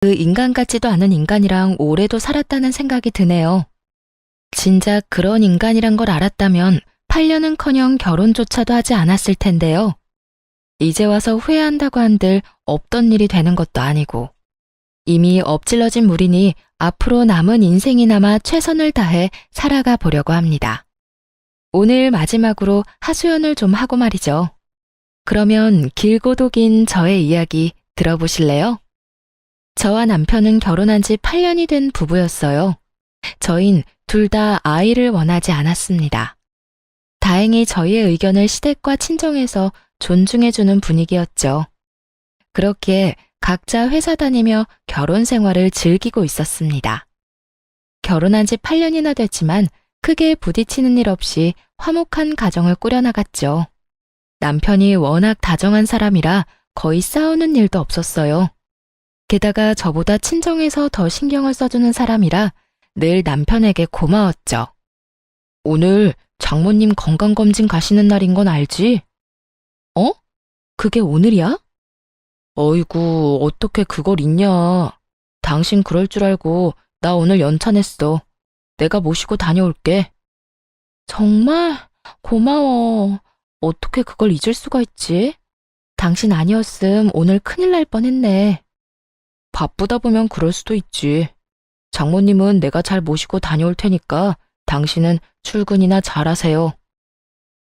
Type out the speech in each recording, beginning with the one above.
그 인간 같지도 않은 인간이랑 오래도 살았다는 생각이 드네요. 진작 그런 인간이란 걸 알았다면 8년은커녕 결혼조차도 하지 않았을 텐데요. 이제 와서 후회한다고 한들 없던 일이 되는 것도 아니고 이미 엎질러진 물이니 앞으로 남은 인생이나마 최선을 다해 살아가 보려고 합니다. 오늘 마지막으로 하소연을 좀 하고 말이죠. 그러면 길고도 긴 저의 이야기 들어보실래요? 저와 남편은 결혼한 지 8년이 된 부부였어요. 저흰 둘 다 아이를 원하지 않았습니다. 다행히 저희의 의견을 시댁과 친정에서 존중해주는 분위기였죠. 그렇기에 각자 회사 다니며 결혼 생활을 즐기고 있었습니다. 결혼한 지 8년이나 됐지만 크게 부딪히는 일 없이 화목한 가정을 꾸려나갔죠. 남편이 워낙 다정한 사람이라 거의 싸우는 일도 없었어요. 게다가 저보다 친정에서 더 신경을 써주는 사람이라 늘 남편에게 고마웠죠. 오늘 장모님 건강검진 가시는 날인 건 알지? 어? 그게 오늘이야? 어이구, 어떻게 그걸 잊냐. 당신 그럴 줄 알고 나 오늘 연차냈어. 내가 모시고 다녀올게. 정말? 고마워. 어떻게 그걸 잊을 수가 있지? 당신 아니었음 오늘 큰일 날 뻔했네. 바쁘다 보면 그럴 수도 있지. 장모님은 내가 잘 모시고 다녀올 테니까 당신은 출근이나 잘하세요.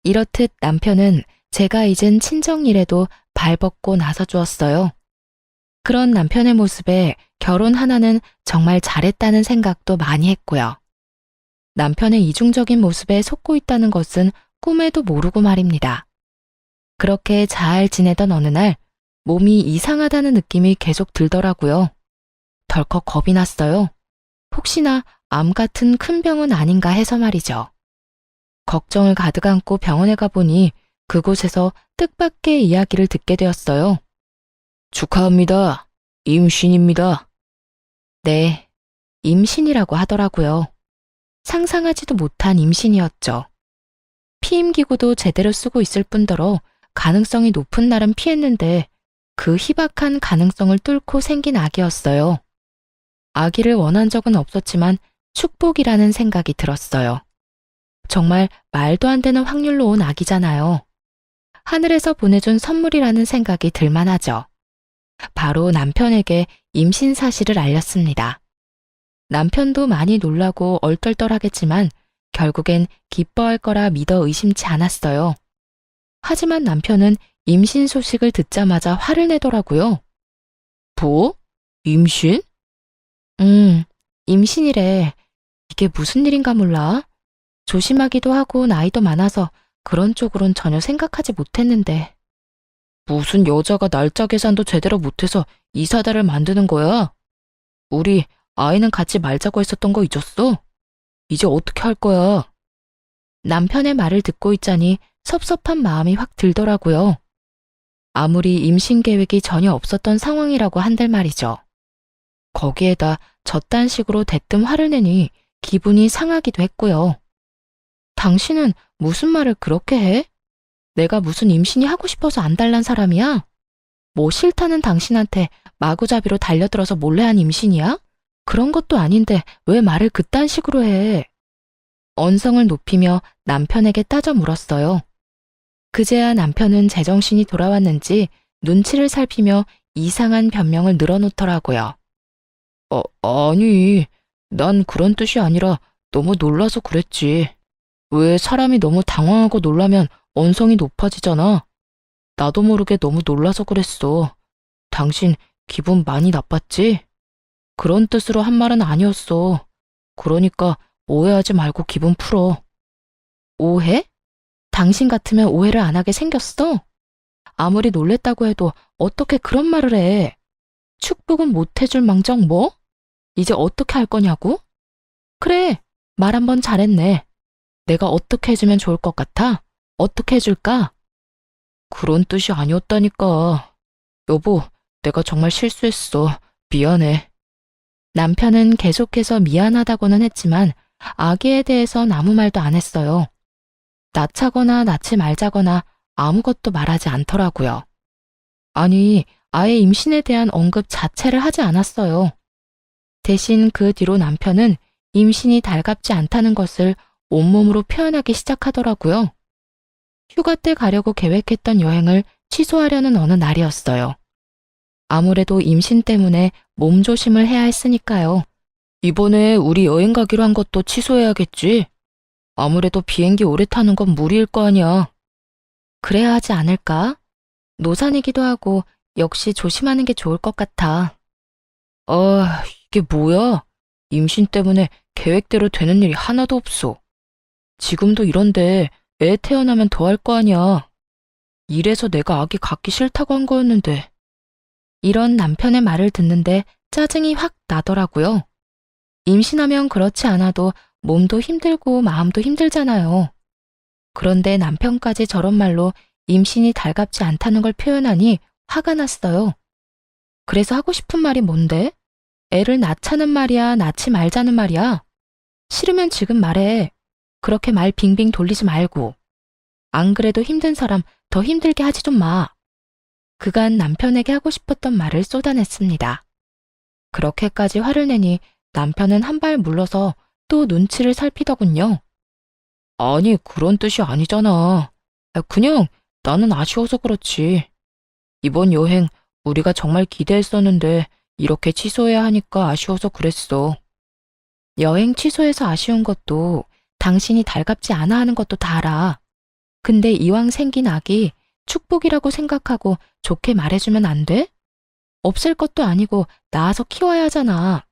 이렇듯 남편은 제가 잊은 친정 일에도 발벗고 나서 주었어요. 그런 남편의 모습에 결혼 하나는 정말 잘했다는 생각도 많이 했고요. 남편의 이중적인 모습에 속고 있다는 것은 꿈에도 모르고 말입니다. 그렇게 잘 지내던 어느 날 몸이 이상하다는 느낌이 계속 들더라고요. 덜컥 겁이 났어요. 혹시나 암 같은 큰 병은 아닌가 해서 말이죠. 걱정을 가득 안고 병원에 가보니 그곳에서 뜻밖의 이야기를 듣게 되었어요. 축하합니다. 임신입니다. 네, 임신이라고 하더라고요. 상상하지도 못한 임신이었죠. 피임기구도 제대로 쓰고 있을 뿐더러 가능성이 높은 날은 피했는데 그 희박한 가능성을 뚫고 생긴 아기였어요. 아기를 원한 적은 없었지만 축복이라는 생각이 들었어요. 정말 말도 안 되는 확률로 온 아기잖아요. 하늘에서 보내준 선물이라는 생각이 들만하죠. 바로 남편에게 임신 사실을 알렸습니다. 남편도 많이 놀라고 얼떨떨하겠지만 결국엔 기뻐할 거라 믿어 의심치 않았어요. 하지만 남편은 임신 소식을 듣자마자 화를 내더라고요. 뭐? 임신? 임신이래. 이게 무슨 일인가 몰라. 조심하기도 하고 나이도 많아서 그런 쪽으론 전혀 생각하지 못했는데. 무슨 여자가 날짜 계산도 제대로 못해서 이사다를 만드는 거야? 우리 아이는 같이 말자고 했었던 거 잊었어? 이제 어떻게 할 거야? 남편의 말을 듣고 있자니 섭섭한 마음이 확 들더라고요. 아무리 임신 계획이 전혀 없었던 상황이라고 한들 말이죠. 거기에다 저딴 식으로 대뜸 화를 내니 기분이 상하기도 했고요. 당신은 무슨 말을 그렇게 해? 내가 무슨 임신이 하고 싶어서 안달난 사람이야? 뭐 싫다는 당신한테 마구잡이로 달려들어서 몰래 한 임신이야? 그런 것도 아닌데 왜 말을 그딴 식으로 해? 언성을 높이며 남편에게 따져 물었어요. 그제야 남편은 제정신이 돌아왔는지 눈치를 살피며 이상한 변명을 늘어놓더라고요. 아니, 난 그런 뜻이 아니라 너무 놀라서 그랬지. 왜 사람이 너무 당황하고 놀라면 언성이 높아지잖아. 나도 모르게 너무 놀라서 그랬어. 당신 기분 많이 나빴지? 그런 뜻으로 한 말은 아니었어. 그러니까 오해하지 말고 기분 풀어. 오해? 당신 같으면 오해를 안 하게 생겼어? 아무리 놀랬다고 해도 어떻게 그런 말을 해? 축복은 못 해줄 망정 뭐? 이제 어떻게 할 거냐고? 그래, 말 한번 잘했네. 내가 어떻게 해주면 좋을 것 같아? 어떻게 해줄까? 그런 뜻이 아니었다니까. 여보, 내가 정말 실수했어. 미안해. 남편은 계속해서 미안하다고는 했지만 아기에 대해선 아무 말도 안 했어요. 낳자거나 낳지 말자거나 아무것도 말하지 않더라고요. 아니, 아예 임신에 대한 언급 자체를 하지 않았어요. 대신 그 뒤로 남편은 임신이 달갑지 않다는 것을 온몸으로 표현하기 시작하더라고요. 휴가 때 가려고 계획했던 여행을 취소하려는 어느 날이었어요. 아무래도 임신 때문에 몸조심을 해야 했으니까요. 이번에 우리 여행 가기로 한 것도 취소해야겠지. 아무래도 비행기 오래 타는 건 무리일 거 아니야. 그래야 하지 않을까? 노산이기도 하고 역시 조심하는 게 좋을 것 같아. 이게 뭐야? 임신 때문에 계획대로 되는 일이 하나도 없어. 지금도 이런데 애 태어나면 더 할 거 아니야. 이래서 내가 아기 갖기 싫다고 한 거였는데. 이런 남편의 말을 듣는데 짜증이 확 나더라고요. 임신하면 그렇지 않아도 몸도 힘들고 마음도 힘들잖아요. 그런데 남편까지 저런 말로 임신이 달갑지 않다는 걸 표현하니 화가 났어요. 그래서 하고 싶은 말이 뭔데? 애를 낳자는 말이야, 낳지 말자는 말이야? 싫으면 지금 말해. 그렇게 말 빙빙 돌리지 말고. 안 그래도 힘든 사람 더 힘들게 하지 좀 마. 그간 남편에게 하고 싶었던 말을 쏟아냈습니다. 그렇게까지 화를 내니 남편은 한 발 물러서 또 눈치를 살피더군요. 아니, 그런 뜻이 아니잖아. 그냥 나는 아쉬워서 그렇지. 이번 여행 우리가 정말 기대했었는데 이렇게 취소해야 하니까 아쉬워서 그랬어. 여행 취소해서 아쉬운 것도 당신이 달갑지 않아 하는 것도 다 알아. 근데 이왕 생긴 아기 축복이라고 생각하고 좋게 말해주면 안 돼? 없을 것도 아니고 낳아서 키워야 하잖아.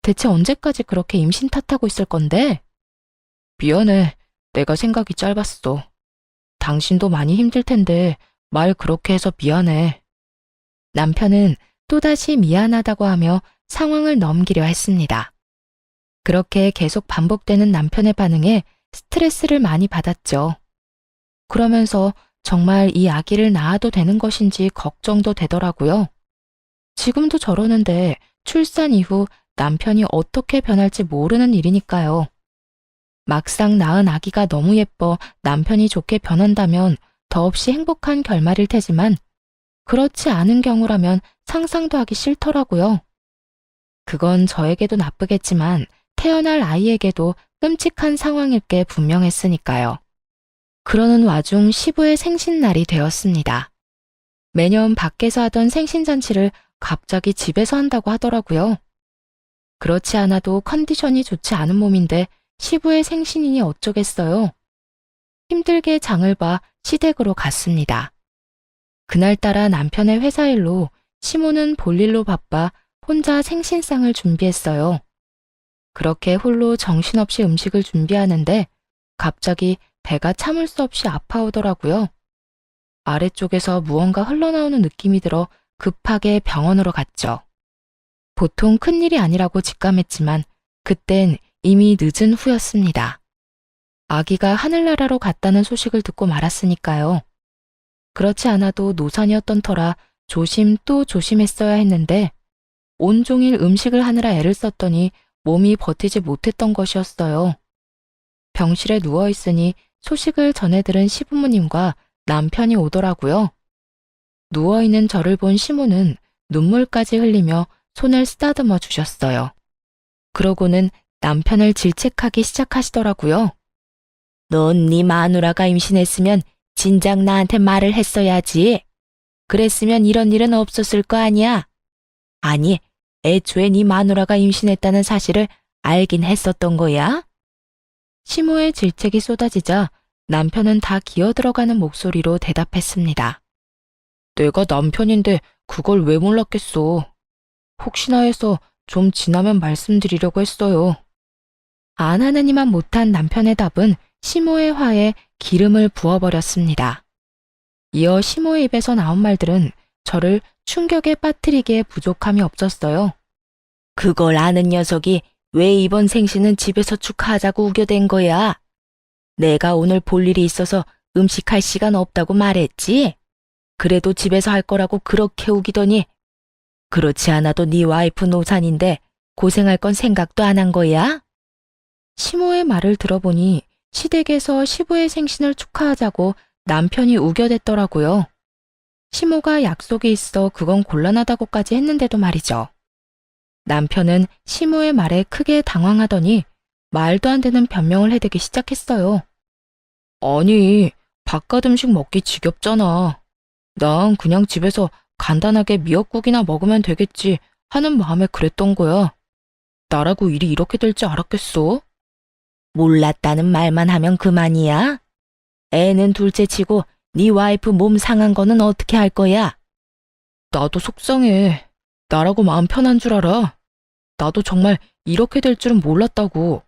대체 언제까지 그렇게 임신 탓하고 있을 건데? 미안해. 내가 생각이 짧았어. 당신도 많이 힘들 텐데 말 그렇게 해서 미안해. 남편은 또다시 미안하다고 하며 상황을 넘기려 했습니다. 그렇게 계속 반복되는 남편의 반응에 스트레스를 많이 받았죠. 그러면서 정말 이 아기를 낳아도 되는 것인지 걱정도 되더라고요. 지금도 저러는데 출산 이후 남편이 어떻게 변할지 모르는 일이니까요. 막상 낳은 아기가 너무 예뻐 남편이 좋게 변한다면 더없이 행복한 결말일 테지만 그렇지 않은 경우라면 상상도 하기 싫더라고요. 그건 저에게도 나쁘겠지만 태어날 아이에게도 끔찍한 상황일 게 분명했으니까요. 그러는 와중 시부의 생신날이 되었습니다. 매년 밖에서 하던 생신잔치를 갑자기 집에서 한다고 하더라고요. 그렇지 않아도 컨디션이 좋지 않은 몸인데 시부의 생신이니 어쩌겠어요. 힘들게 장을 봐 시댁으로 갔습니다. 그날따라 남편의 회사 일로 시모는 볼일로 바빠 혼자 생신상을 준비했어요. 그렇게 홀로 정신없이 음식을 준비하는데 갑자기 배가 참을 수 없이 아파오더라고요. 아래쪽에서 무언가 흘러나오는 느낌이 들어 급하게 병원으로 갔죠. 보통 큰일이 아니라고 직감했지만 그땐 이미 늦은 후였습니다. 아기가 하늘나라로 갔다는 소식을 듣고 말았으니까요. 그렇지 않아도 노산이었던 터라 조심 또 조심했어야 했는데 온종일 음식을 하느라 애를 썼더니 몸이 버티지 못했던 것이었어요. 병실에 누워있으니 소식을 전해 들은 시부모님과 남편이 오더라고요. 누워있는 저를 본 시모는 눈물까지 흘리며 손을 쓰다듬어 주셨어요. 그러고는 남편을 질책하기 시작하시더라고요. 넌 네 마누라가 임신했으면 진작 나한테 말을 했어야지. 그랬으면 이런 일은 없었을 거 아니야. 아니, 애초에 네 마누라가 임신했다는 사실을 알긴 했었던 거야? 시모의 질책이 쏟아지자 남편은 다 기어들어가는 목소리로 대답했습니다. 내가 남편인데 그걸 왜 몰랐겠어. 혹시나 해서 좀 지나면 말씀드리려고 했어요. 안 하느니만 못한 남편의 답은 시모의 화에 기름을 부어버렸습니다. 이어 시모의 입에서 나온 말들은 저를 충격에 빠뜨리기에 부족함이 없었어요. 그걸 아는 녀석이 왜 이번 생신은 집에서 축하하자고 우겨댄 거야? 내가 오늘 볼 일이 있어서 음식할 시간 없다고 말했지? 그래도 집에서 할 거라고 그렇게 우기더니 그렇지 않아도 네 와이프 노산인데 고생할 건 생각도 안 한 거야? 시모의 말을 들어보니 시댁에서 시부의 생신을 축하하자고 남편이 우겨댔더라고요. 시모가 약속이 있어 그건 곤란하다고까지 했는데도 말이죠. 남편은 시모의 말에 크게 당황하더니 말도 안 되는 변명을 해대기 시작했어요. 아니, 바깥 음식 먹기 지겹잖아. 난 그냥 집에서 간단하게 미역국이나 먹으면 되겠지 하는 마음에 그랬던 거야. 나라고 일이 이렇게 될 줄 알았겠어? 몰랐다는 말만 하면 그만이야? 애는 둘째 치고 네 와이프 몸 상한 거는 어떻게 할 거야? 나도 속상해. 나라고 마음 편한 줄 알아. 나도 정말 이렇게 될 줄은 몰랐다고.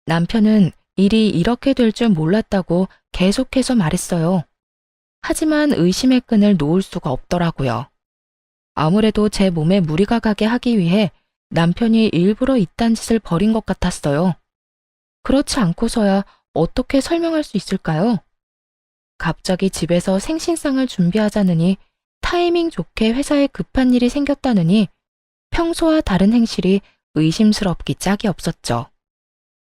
남편은 일이 이렇게 될 줄 몰랐다고 계속해서 말했어요. 하지만 의심의 끈을 놓을 수가 없더라고요. 아무래도 제 몸에 무리가 가게 하기 위해 남편이 일부러 이딴 짓을 벌인 것 같았어요. 그렇지 않고서야 어떻게 설명할 수 있을까요? 갑자기 집에서 생신상을 준비하자느니 타이밍 좋게 회사에 급한 일이 생겼다느니 평소와 다른 행실이 의심스럽기 짝이 없었죠.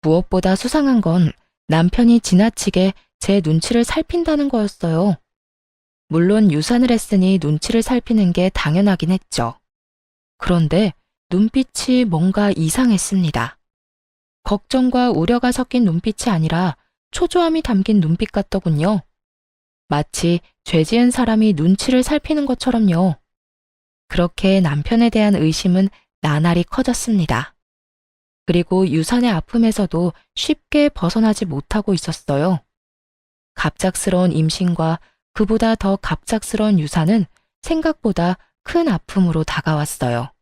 무엇보다 수상한 건 남편이 지나치게 제 눈치를 살핀다는 거였어요. 물론 유산을 했으니 눈치를 살피는 게 당연하긴 했죠. 그런데 눈빛이 뭔가 이상했습니다. 걱정과 우려가 섞인 눈빛이 아니라 초조함이 담긴 눈빛 같더군요. 마치 죄 지은 사람이 눈치를 살피는 것처럼요. 그렇게 남편에 대한 의심은 나날이 커졌습니다. 그리고 유산의 아픔에서도 쉽게 벗어나지 못하고 있었어요. 갑작스러운 임신과 그보다 더 갑작스러운 유산은 생각보다 큰 아픔으로 다가왔어요.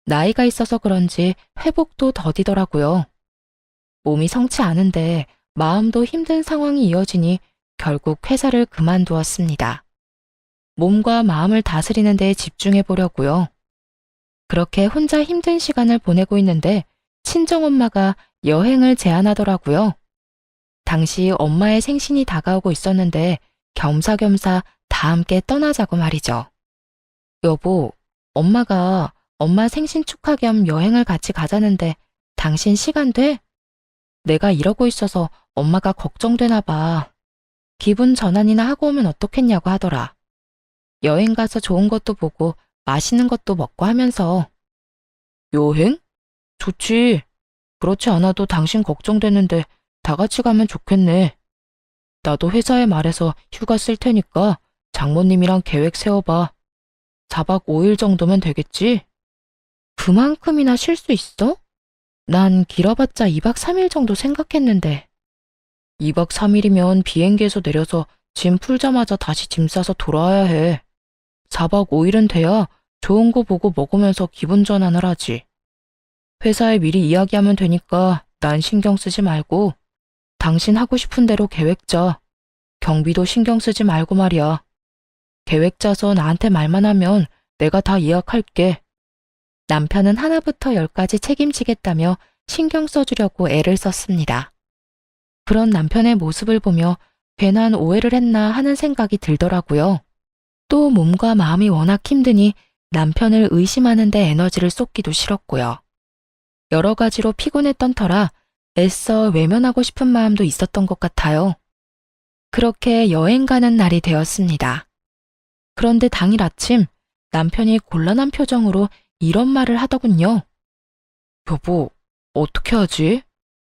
나이가 있어서 그런지 회복도 더디더라고요. 몸이 성치 않은데 마음도 힘든 상황이 이어지니 결국 회사를 그만두었습니다. 몸과 마음을 다스리는 데 집중해 보려고요. 그렇게 혼자 힘든 시간을 보내고 있는데 친정엄마가 여행을 제안하더라고요. 당시 엄마의 생신이 다가오고 있었는데 겸사겸사 다 함께 떠나자고 말이죠. 여보, 엄마가 엄마 생신 축하 겸 여행을 같이 가자는데 당신 시간 돼? 내가 이러고 있어서 엄마가 걱정되나 봐. 기분 전환이나 하고 오면 어떻겠냐고 하더라. 여행 가서 좋은 것도 보고 맛있는 것도 먹고 하면서. 여행? 좋지. 그렇지 않아도 당신 걱정되는데 다 같이 가면 좋겠네. 나도 회사에 말해서 휴가 쓸 테니까 장모님이랑 계획 세워봐. 4박 5일 정도면 되겠지? 그만큼이나 쉴 수 있어? 난 길어봤자 2박 3일 정도 생각했는데. 2박 3일이면 비행기에서 내려서 짐 풀자마자 다시 짐 싸서 돌아와야 해. 4박 5일은 돼야 좋은 거 보고 먹으면서 기분 전환을 하지. 회사에 미리 이야기하면 되니까 난 신경 쓰지 말고 당신 하고 싶은 대로 계획 짜. 경비도 신경 쓰지 말고 말이야. 계획 짜서 나한테 말만 하면 내가 다 예약할게. 남편은 하나부터 열까지 책임지겠다며 신경 써주려고 애를 썼습니다. 그런 남편의 모습을 보며 괜한 오해를 했나 하는 생각이 들더라고요. 또 몸과 마음이 워낙 힘드니 남편을 의심하는 데 에너지를 쏟기도 싫었고요. 여러 가지로 피곤했던 터라 애써 외면하고 싶은 마음도 있었던 것 같아요. 그렇게 여행 가는 날이 되었습니다. 그런데 당일 아침 남편이 곤란한 표정으로 이런 말을 하더군요. 여보, 어떻게 하지?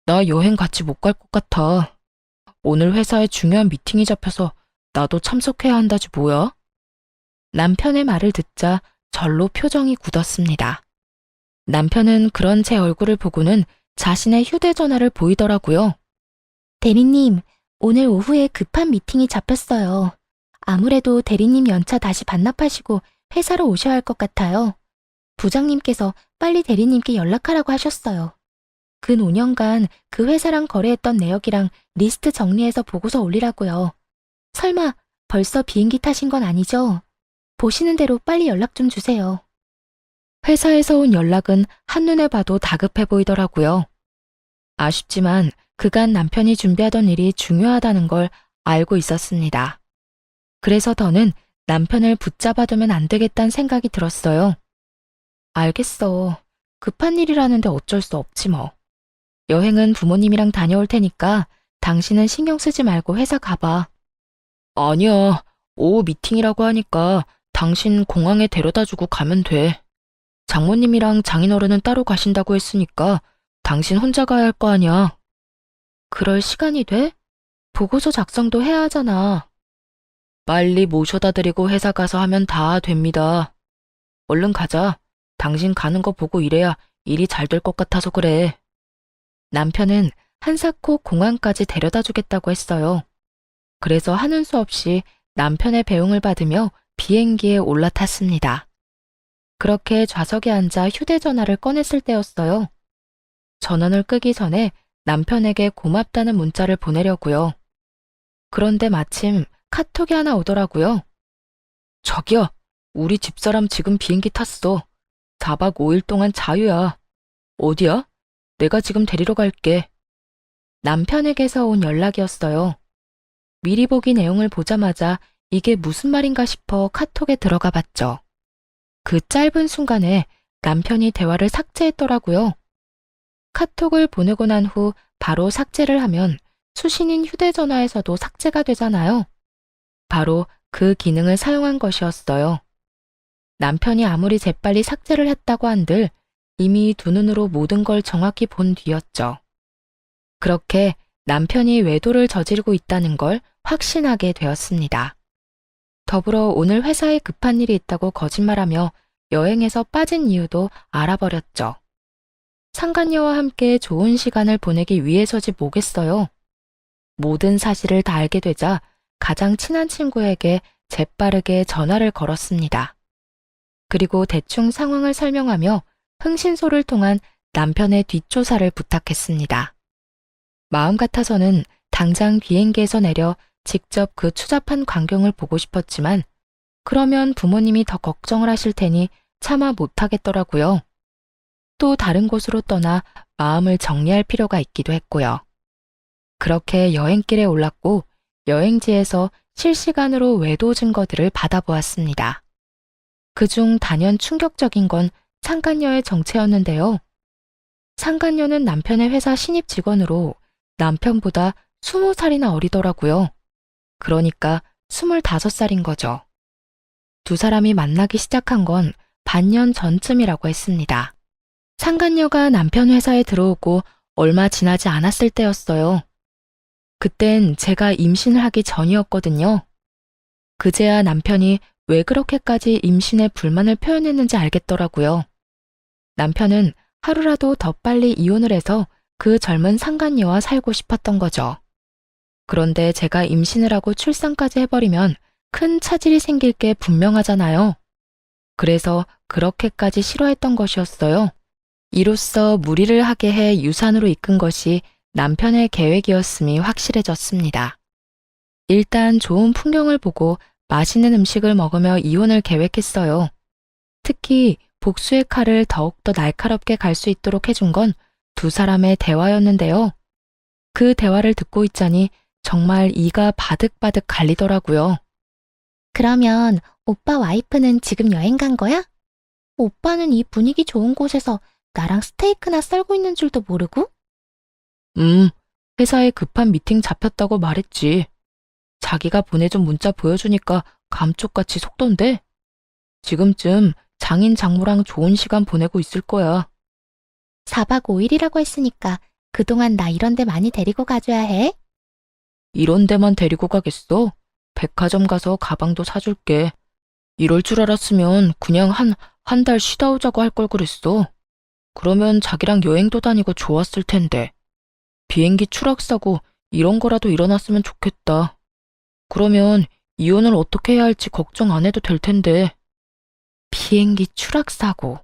나 여행 같이 못 갈 것 같아. 오늘 회사에 중요한 미팅이 잡혀서 나도 참석해야 한다지 뭐야? 남편의 말을 듣자 절로 표정이 굳었습니다. 남편은 그런 제 얼굴을 보고는 자신의 휴대전화를 보이더라고요. 대리님, 오늘 오후에 급한 미팅이 잡혔어요. 아무래도 대리님 연차 다시 반납하시고 회사로 오셔야 할 것 같아요. 부장님께서 빨리 대리님께 연락하라고 하셨어요. 근 5년간 그 회사랑 거래했던 내역이랑 리스트 정리해서 보고서 올리라고요. 설마 벌써 비행기 타신 건 아니죠? 보시는 대로 빨리 연락 좀 주세요. 회사에서 온 연락은 한눈에 봐도 다급해 보이더라고요. 아쉽지만 그간 남편이 준비하던 일이 중요하다는 걸 알고 있었습니다. 그래서 더는 남편을 붙잡아두면 안 되겠다는 생각이 들었어요. 알겠어. 급한 일이라는데 어쩔 수 없지 뭐. 여행은 부모님이랑 다녀올 테니까 당신은 신경 쓰지 말고 회사 가봐. 아니야. 오후 미팅이라고 하니까 당신 공항에 데려다주고 가면 돼. 장모님이랑 장인어른은 따로 가신다고 했으니까 당신 혼자 가야 할 거 아니야. 그럴 시간이 돼? 보고서 작성도 해야 하잖아. 빨리 모셔다 드리고 회사 가서 하면 다 됩니다. 얼른 가자. 당신 가는 거 보고 이래야 일이 잘 될 것 같아서 그래. 남편은 한사코 공항까지 데려다 주겠다고 했어요. 그래서 하는 수 없이 남편의 배웅을 받으며 비행기에 올라탔습니다. 그렇게 좌석에 앉아 휴대전화를 꺼냈을 때였어요. 전원을 끄기 전에 남편에게 고맙다는 문자를 보내려고요. 그런데 마침 카톡이 하나 오더라고요. 저기요, 우리 집사람 지금 비행기 탔어. 4박 5일 동안 자유야. 어디야? 내가 지금 데리러 갈게. 남편에게서 온 연락이었어요. 미리 보기 내용을 보자마자 이게 무슨 말인가 싶어 카톡에 들어가 봤죠. 그 짧은 순간에 남편이 대화를 삭제했더라고요. 카톡을 보내고 난 후 바로 삭제를 하면 수신인 휴대전화에서도 삭제가 되잖아요. 바로 그 기능을 사용한 것이었어요. 남편이 아무리 재빨리 삭제를 했다고 한들 이미 두 눈으로 모든 걸 정확히 본 뒤였죠. 그렇게 남편이 외도를 저지르고 있다는 걸 확신하게 되었습니다. 더불어 오늘 회사에 급한 일이 있다고 거짓말하며 여행에서 빠진 이유도 알아버렸죠. 상간녀와 함께 좋은 시간을 보내기 위해서지 뭐겠어요. 모든 사실을 다 알게 되자 가장 친한 친구에게 재빠르게 전화를 걸었습니다. 그리고 대충 상황을 설명하며 흥신소를 통한 남편의 뒷조사를 부탁했습니다. 마음 같아서는 당장 비행기에서 내려 직접 그 추잡한 광경을 보고 싶었지만 그러면 부모님이 더 걱정을 하실 테니 차마 못하겠더라고요. 또 다른 곳으로 떠나 마음을 정리할 필요가 있기도 했고요. 그렇게 여행길에 올랐고 여행지에서 실시간으로 외도 증거들을 받아보았습니다. 그중 단연 충격적인 건 상간녀의 정체였는데요. 상간녀는 남편의 회사 신입 직원으로 남편보다 20살이나 어리더라고요. 그러니까 25살인 거죠. 두 사람이 만나기 시작한 건 반년 전쯤이라고 했습니다. 상간녀가 남편 회사에 들어오고 얼마 지나지 않았을 때였어요. 그땐 제가 임신을 하기 전이었거든요. 그제야 남편이 왜 그렇게까지 임신에 불만을 표현했는지 알겠더라고요. 남편은 하루라도 더 빨리 이혼을 해서 그 젊은 상간녀와 살고 싶었던 거죠. 그런데 제가 임신을 하고 출산까지 해버리면 큰 차질이 생길 게 분명하잖아요. 그래서 그렇게까지 싫어했던 것이었어요. 이로써 무리를 하게 해 유산으로 이끈 것이 남편의 계획이었음이 확실해졌습니다. 일단 좋은 풍경을 보고 맛있는 음식을 먹으며 이혼을 계획했어요. 특히 복수의 칼을 더욱더 날카롭게 갈 수 있도록 해준 건 두 사람의 대화였는데요. 그 대화를 듣고 있자니 정말 이가 바득바득 갈리더라고요. 그러면 오빠 와이프는 지금 여행 간 거야? 오빠는 이 분위기 좋은 곳에서 나랑 스테이크나 썰고 있는 줄도 모르고? 회사에 급한 미팅 잡혔다고 말했지. 자기가 보내준 문자 보여주니까 감쪽같이 속던데? 지금쯤 장인 장모랑 좋은 시간 보내고 있을 거야. 4박 5일이라고 했으니까 그동안 나 이런 데 많이 데리고 가줘야 해. 이런 데만 데리고 가겠어? 백화점 가서 가방도 사줄게. 이럴 줄 알았으면 그냥 한 달 쉬다 오자고 할 걸 그랬어. 그러면 자기랑 여행도 다니고 좋았을 텐데. 비행기 추락사고 이런 거라도 일어났으면 좋겠다. 그러면 이혼을 어떻게 해야 할지 걱정 안 해도 될 텐데. 비행기 추락사고.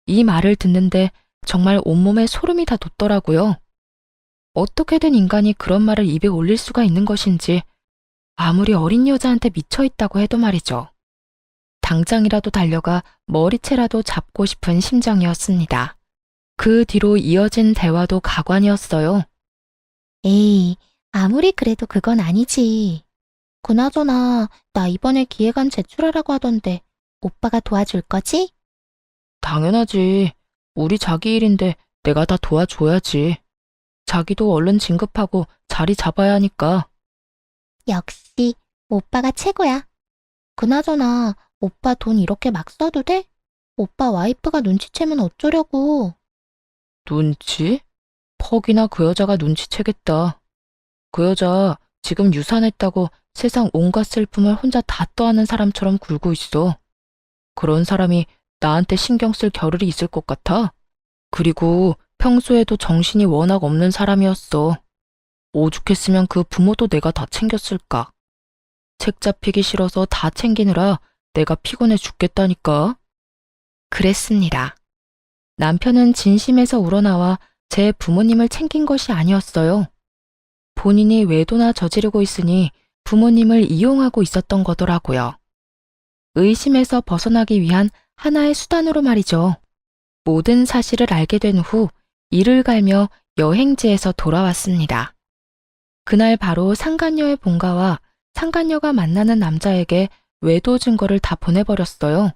이 말을 듣는데 정말 온몸에 소름이 다 돋더라고요. 어떻게 된 인간이 그런 말을 입에 올릴 수가 있는 것인지 아무리 어린 여자한테 미쳐있다고 해도 말이죠. 당장이라도 달려가 머리채라도 잡고 싶은 심정이었습니다. 그 뒤로 이어진 대화도 가관이었어요. 에이, 아무리 그래도 그건 아니지. 그나저나 나 이번에 기획안 제출하라고 하던데 오빠가 도와줄 거지? 당연하지. 우리 자기 일인데 내가 다 도와줘야지. 자기도 얼른 진급하고 자리 잡아야 하니까. 역시 오빠가 최고야. 그나저나 오빠 돈 이렇게 막 써도 돼? 오빠 와이프가 눈치채면 어쩌려고. 눈치? 퍽이나 그 여자가 눈치채겠다. 그 여자 지금 유산했다고 세상 온갖 슬픔을 혼자 다 떠안는 사람처럼 굴고 있어. 그런 사람이 나한테 신경 쓸 겨를이 있을 것 같아. 그리고 평소에도 정신이 워낙 없는 사람이었어. 오죽했으면 그 부모도 내가 다 챙겼을까. 책 잡히기 싫어서 다 챙기느라 내가 피곤해 죽겠다니까. 그랬습니다. 남편은 진심에서 우러나와 제 부모님을 챙긴 것이 아니었어요. 본인이 외도나 저지르고 있으니 부모님을 이용하고 있었던 거더라고요. 의심에서 벗어나기 위한 하나의 수단으로 말이죠. 모든 사실을 알게 된 후 이를 갈며 여행지에서 돌아왔습니다. 그날 바로 상간녀의 본가와 상간녀가 만나는 남자에게 외도 증거를 다 보내버렸어요.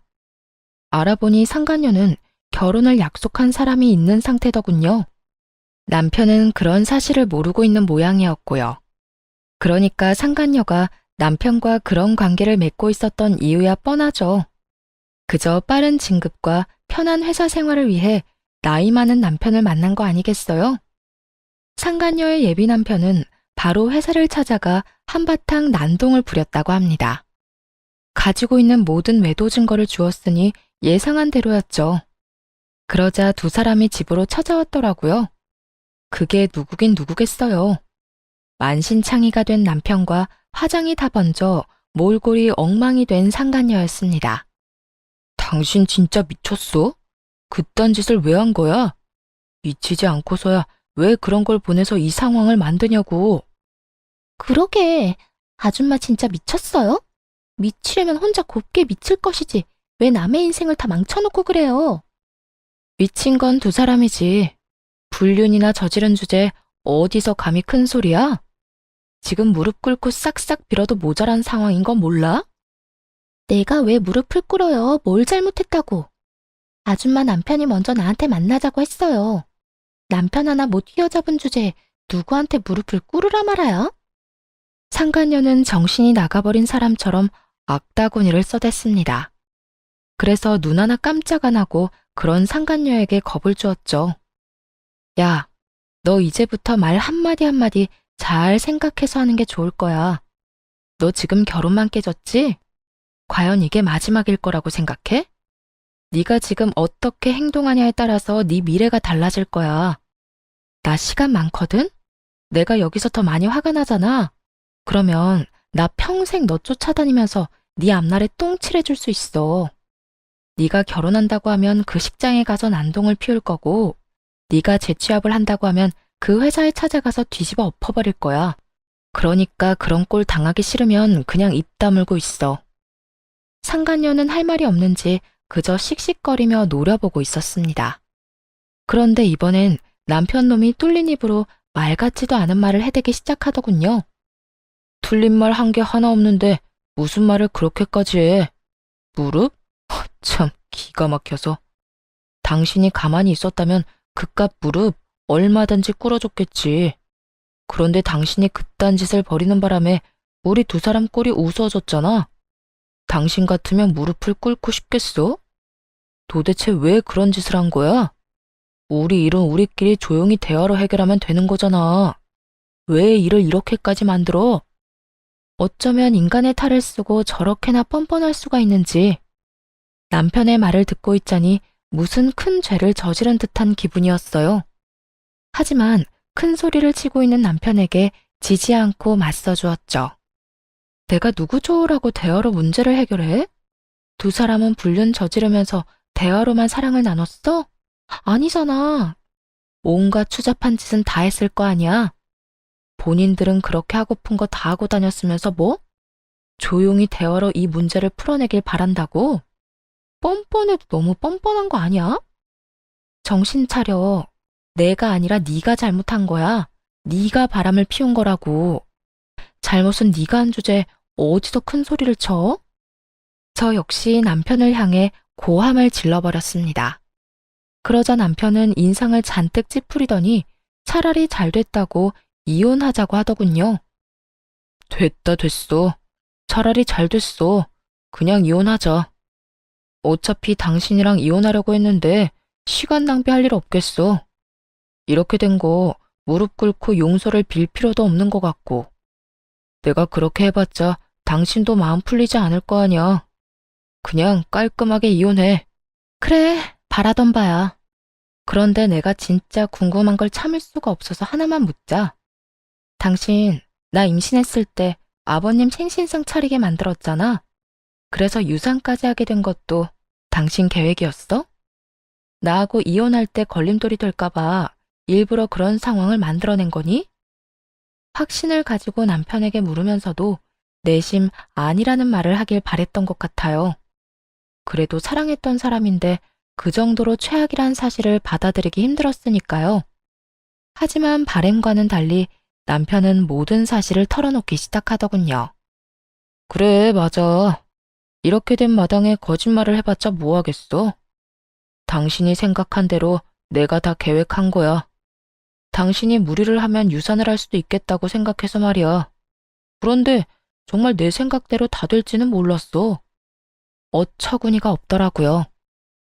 알아보니 상간녀는 결혼을 약속한 사람이 있는 상태더군요. 남편은 그런 사실을 모르고 있는 모양이었고요. 그러니까 상간녀가 남편과 그런 관계를 맺고 있었던 이유야 뻔하죠. 그저 빠른 진급과 편한 회사 생활을 위해 나이 많은 남편을 만난 거 아니겠어요? 상간녀의 예비 남편은 바로 회사를 찾아가 한바탕 난동을 부렸다고 합니다. 가지고 있는 모든 외도 증거를 주었으니 예상한 대로였죠. 그러자 두 사람이 집으로 찾아왔더라고요. 그게 누구긴 누구겠어요. 만신창이가 된 남편과 화장이 다 번져 몰골이 엉망이 된 상간녀였습니다. 당신 진짜 미쳤어? 그딴 짓을 왜 한 거야? 미치지 않고서야 왜 그런 걸 보내서 이 상황을 만드냐고. 그러게, 아줌마 진짜 미쳤어요? 미치려면 혼자 곱게 미칠 것이지. 왜 남의 인생을 다 망쳐놓고 그래요? 미친 건 두 사람이지. 불륜이나 저지른 주제 어디서 감히 큰 소리야? 지금 무릎 꿇고 싹싹 빌어도 모자란 상황인 건 몰라? 내가 왜 무릎을 꿇어요? 뭘 잘못했다고? 아줌마 남편이 먼저 나한테 만나자고 했어요. 남편 하나 못 휘어잡은 주제에 누구한테 무릎을 꿇으라 말아야? 상간녀는 정신이 나가버린 사람처럼 악다구니를 써댔습니다. 그래서 눈 하나 깜짝 안 하고 그런 상간녀에게 겁을 주었죠. 야, 너 이제부터 말 한마디 한마디 잘 생각해서 하는 게 좋을 거야. 너 지금 결혼만 깨졌지? 과연 이게 마지막일 거라고 생각해? 네가 지금 어떻게 행동하냐에 따라서 네 미래가 달라질 거야. 나 시간 많거든? 내가 여기서 더 많이 화가 나잖아. 그러면 나 평생 너 쫓아다니면서 네 앞날에 똥칠해줄 수 있어. 네가 결혼한다고 하면 그 식장에 가서 난동을 피울 거고, 네가 재취업을 한다고 하면 그 회사에 찾아가서 뒤집어 엎어버릴 거야. 그러니까 그런 꼴 당하기 싫으면 그냥 입 다물고 있어. 상간녀는 할 말이 없는지 그저 씩씩거리며 노려보고 있었습니다. 그런데 이번엔 남편 놈이 뚫린 입으로 말 같지도 않은 말을 해대기 시작하더군요. 틀린 말 한 게 하나 없는데 무슨 말을 그렇게까지 해? 무릎? 참 기가 막혀서. 당신이 가만히 있었다면 그깟 무릎 얼마든지 꿇어줬겠지. 그런데 당신이 그딴 짓을 벌이는 바람에 우리 두 사람 꼴이 우스워졌잖아. 당신 같으면 무릎을 꿇고 싶겠어? 도대체 왜 그런 짓을 한 거야? 우리 일은 우리끼리 조용히 대화로 해결하면 되는 거잖아. 왜 일을 이렇게까지 만들어? 어쩌면 인간의 탈을 쓰고 저렇게나 뻔뻔할 수가 있는지. 남편의 말을 듣고 있자니 무슨 큰 죄를 저지른 듯한 기분이었어요. 하지만 큰 소리를 치고 있는 남편에게 지지 않고 맞서주었죠. 내가 누구 좋으라고 대화로 문제를 해결해? 두 사람은 불륜 저지르면서 대화로만 사랑을 나눴어? 아니잖아. 온갖 추잡한 짓은 다 했을 거 아니야. 본인들은 그렇게 하고픈 거 다 하고 다녔으면서 뭐? 조용히 대화로 이 문제를 풀어내길 바란다고? 뻔뻔해도 너무 뻔뻔한 거 아니야? 정신 차려. 내가 아니라 네가 잘못한 거야. 네가 바람을 피운 거라고. 잘못은 네가 한 주제에 어디서 큰 소리를 쳐? 저 역시 남편을 향해 고함을 질러버렸습니다. 그러자 남편은 인상을 잔뜩 찌푸리더니 차라리 잘 됐다고 이혼하자고 하더군요. 됐다 됐어. 차라리 잘 됐어. 그냥 이혼하자. 어차피 당신이랑 이혼하려고 했는데 시간 낭비할 일 없겠어. 이렇게 된 거 무릎 꿇고 용서를 빌 필요도 없는 것 같고. 내가 그렇게 해봤자 당신도 마음 풀리지 않을 거 아니야. 그냥 깔끔하게 이혼해. 그래, 바라던 바야. 그런데 내가 진짜 궁금한 걸 참을 수가 없어서 하나만 묻자. 당신, 나 임신했을 때 아버님 생신상 차리게 만들었잖아. 그래서 유산까지 하게 된 것도 당신 계획이었어? 나하고 이혼할 때 걸림돌이 될까봐 일부러 그런 상황을 만들어낸 거니? 확신을 가지고 남편에게 물으면서도 내심 아니라는 말을 하길 바랬던 것 같아요. 그래도 사랑했던 사람인데 그 정도로 최악이란 사실을 받아들이기 힘들었으니까요. 하지만 바램과는 달리 남편은 모든 사실을 털어놓기 시작하더군요. 그래, 맞아. 이렇게 된 마당에 거짓말을 해봤자 뭐 하겠어? 당신이 생각한 대로 내가 다 계획한 거야. 당신이 무리를 하면 유산을 할 수도 있겠다고 생각해서 말이야. 그런데 정말 내 생각대로 다 될지는 몰랐어. 어처구니가 없더라고요.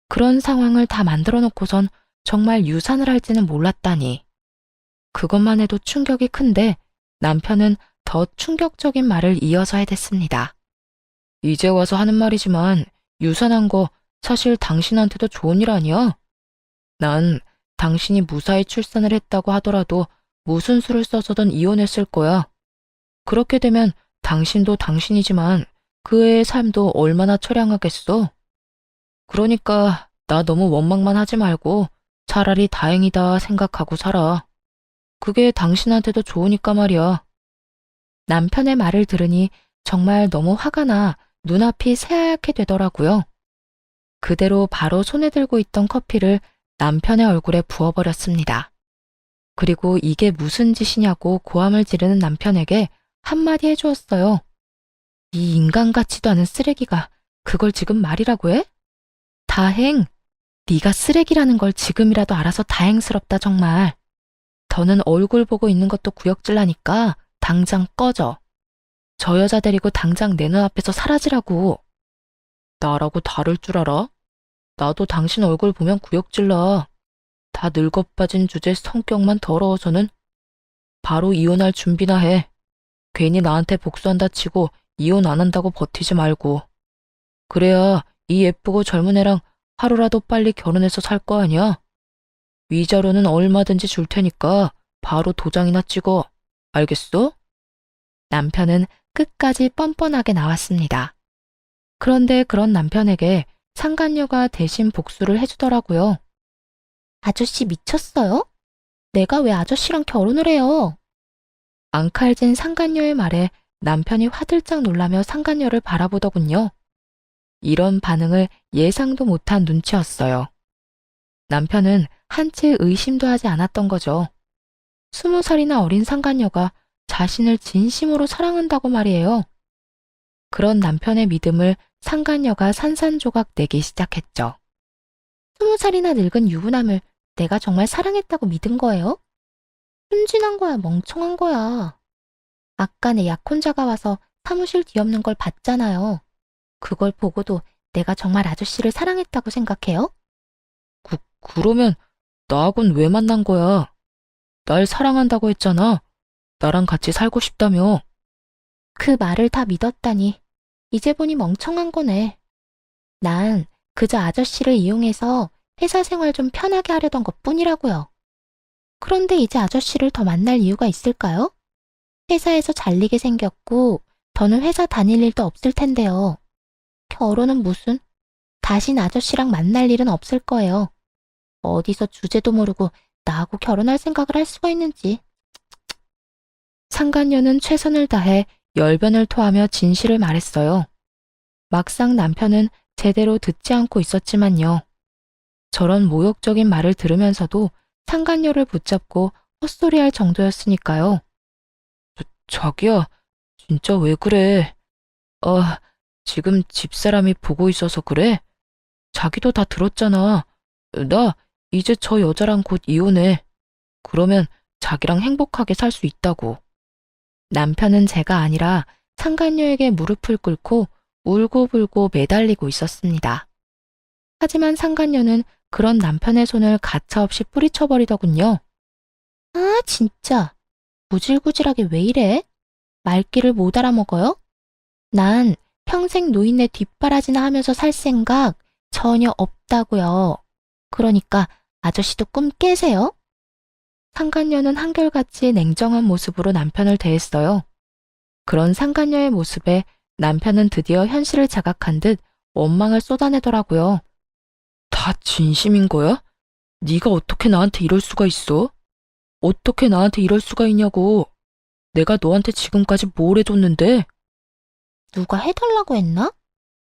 그런 상황을 다 만들어 놓고선 정말 유산을 할지는 몰랐다니. 그것만 해도 충격이 큰데 남편은 더 충격적인 말을 이어서 해댔습니다. 이제 와서 하는 말이지만 유산한 거 사실 당신한테도 좋은 일 아니야? 난 당신이 무사히 출산을 했다고 하더라도 무슨 수를 써서든 이혼했을 거야. 그렇게 되면 당신도 당신이지만 그 애의 삶도 얼마나 처량하겠어? 그러니까 나 너무 원망만 하지 말고 차라리 다행이다 생각하고 살아. 그게 당신한테도 좋으니까 말이야. 남편의 말을 들으니 정말 너무 화가 나 눈앞이 새하얗게 되더라고요. 그대로 바로 손에 들고 있던 커피를 남편의 얼굴에 부어버렸습니다. 그리고 이게 무슨 짓이냐고 고함을 지르는 남편에게 한마디 해주었어요. 이 인간 같지도 않은 쓰레기가 그걸 지금 말이라고 해? 다행, 네가 쓰레기라는 걸 지금이라도 알아서 다행스럽다 정말. 더는 얼굴 보고 있는 것도 구역질나니까 당장 꺼져. 저 여자 데리고 당장 내 눈앞에서 사라지라고. 나라고 다를 줄 알아? 나도 당신 얼굴 보면 구역질나. 다 늙어빠진 주제 성격만 더러워서는 바로 이혼할 준비나 해. 괜히 나한테 복수한다 치고 이혼 안 한다고 버티지 말고. 그래야 이 예쁘고 젊은 애랑 하루라도 빨리 결혼해서 살 거 아니야? 위자료는 얼마든지 줄 테니까 바로 도장이나 찍어. 알겠어? 남편은 끝까지 뻔뻔하게 나왔습니다. 그런데 그런 남편에게 상간녀가 대신 복수를 해주더라고요. 아저씨 미쳤어요? 내가 왜 아저씨랑 결혼을 해요? 앙칼진 상간녀의 말에 남편이 화들짝 놀라며 상간녀를 바라보더군요. 이런 반응을 예상도 못한 눈치였어요. 남편은 한치 의심도 하지 않았던 거죠. 20살이나 어린 상간녀가 자신을 진심으로 사랑한다고 말이에요. 그런 남편의 믿음을 상간녀가 산산조각 내기 시작했죠. 20살이나 늙은 유부남을 내가 정말 사랑했다고 믿은 거예요? 순진한 거야, 멍청한 거야. 아까 내 약혼자가 와서 사무실 뒤엎는 걸 봤잖아요. 그걸 보고도 내가 정말 아저씨를 사랑했다고 생각해요? 그러면 나하고는 왜 만난 거야? 날 사랑한다고 했잖아. 나랑 같이 살고 싶다며. 그 말을 다 믿었다니 이제 보니 멍청한 거네. 난 그저 아저씨를 이용해서 회사 생활 좀 편하게 하려던 것뿐이라고요. 그런데 이제 아저씨를 더 만날 이유가 있을까요? 회사에서 잘리게 생겼고 더는 회사 다닐 일도 없을 텐데요. 결혼은 무슨? 다신 아저씨랑 만날 일은 없을 거예요. 어디서 주제도 모르고 나하고 결혼할 생각을 할 수가 있는지. 상간녀는 최선을 다해 열변을 토하며 진실을 말했어요. 막상 남편은 제대로 듣지 않고 있었지만요. 저런 모욕적인 말을 들으면서도 상간녀를 붙잡고 헛소리할 정도였으니까요. 자기야, 진짜 왜 그래? 지금 집사람이 보고 있어서 그래? 자기도 다 들었잖아. 나 이제 저 여자랑 곧 이혼해. 그러면 자기랑 행복하게 살 수 있다고. 남편은 제가 아니라 상간녀에게 무릎을 꿇고 울고불고 매달리고 있었습니다. 하지만 상간녀는 그런 남편의 손을 가차없이 뿌리쳐버리더군요. 아, 진짜. 구질구질하게 왜 이래? 말귀를 못 알아먹어요? 난 평생 노인네 뒷바라지나 하면서 살 생각 전혀 없다고요. 그러니까 아저씨도 꿈 깨세요. 상간녀는 한결같이 냉정한 모습으로 남편을 대했어요. 그런 상간녀의 모습에 남편은 드디어 현실을 자각한 듯 원망을 쏟아내더라고요. 다 진심인 거야? 네가 어떻게 나한테 이럴 수가 있어? 어떻게 나한테 이럴 수가 있냐고. 내가 너한테 지금까지 뭘 해줬는데? 누가 해달라고 했나?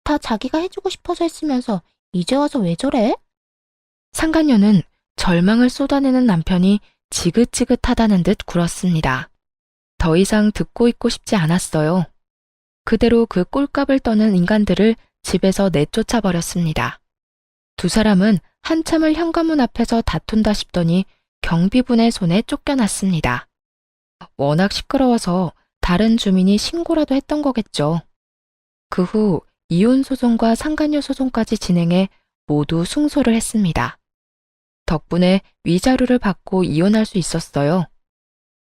다 자기가 해주고 싶어서 했으면서 이제 와서 왜 저래? 상간녀는 절망을 쏟아내는 남편이 지긋지긋하다는 듯 굴었습니다. 더 이상 듣고 있고 싶지 않았어요. 그대로 그 꼴값을 떠는 인간들을 집에서 내쫓아 버렸습니다. 두 사람은 한참을 현관문 앞에서 다툰다 싶더니 경비분의 손에 쫓겨났습니다. 워낙 시끄러워서 다른 주민이 신고라도 했던 거겠죠. 그 후 이혼 소송과 상간녀 소송까지 진행해 모두 승소를 했습니다. 덕분에 위자료를 받고 이혼할 수 있었어요.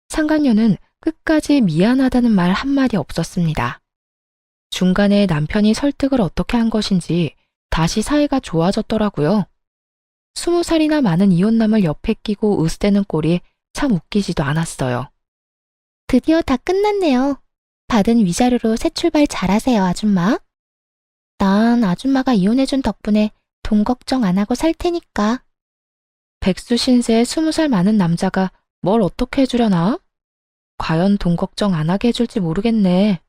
상간녀는 끝까지 미안하다는 말 한마디 없었습니다. 중간에 남편이 설득을 어떻게 한 것인지 다시 사이가 좋아졌더라고요. 20살이나 많은 이혼남을 옆에 끼고 으스대는 꼴이 참 웃기지도 않았어요. 드디어 다 끝났네요. 받은 위자료로 새 출발 잘하세요, 아줌마. 난 아줌마가 이혼해준 덕분에 돈 걱정 안 하고 살 테니까. 백수 신세의 20살 많은 남자가 뭘 어떻게 해주려나? 과연 돈 걱정 안 하게 해줄지 모르겠네.